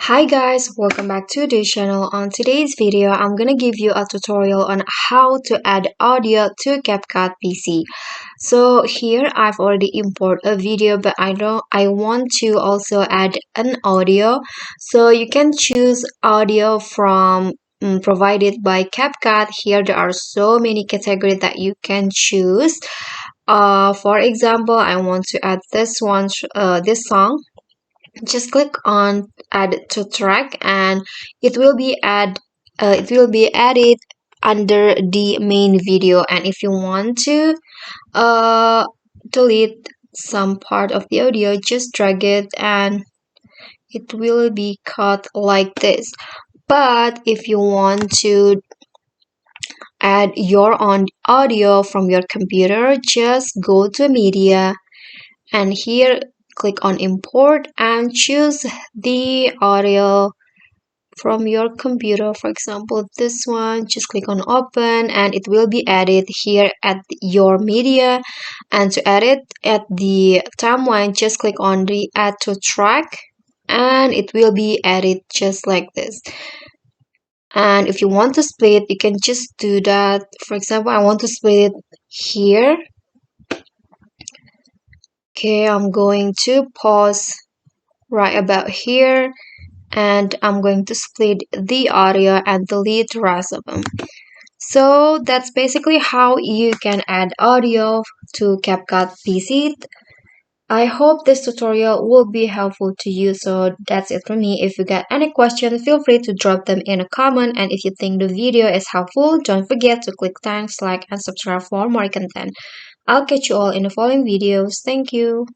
Hi guys, welcome back to the channel. On today's video, I'm gonna give you a tutorial on how to add audio to CapCut PC. So here I've already imported a video, but I want to also add an audio. So you can choose audio from provided by CapCut. Here there are so many categories that you can choose. For example, I want to add this song. Just click on add to track and it will be added under the main video. And if you want to delete some part of the audio, just drag it and it will be cut like this. But if you want to add your own audio from your computer, just go to media and here click on import and choose the audio from your computer. For example, this one, just click on open and it will be added here at your media. And to add it at the timeline, just click on the add to track and it will be added just like this. And if you want to split, you can just do that. For example, I want to split it here. Okay, I'm going to pause right about here and I'm going to split the audio and delete the rest of them. So that's basically how you can add audio to CapCut PC. I hope this tutorial will be helpful to you. So that's it from me. If you got any questions, feel free to drop them in a comment. And if you think the video is helpful, don't forget to click thanks, like, and subscribe for more content. I'll catch you all in the following videos. Thank you.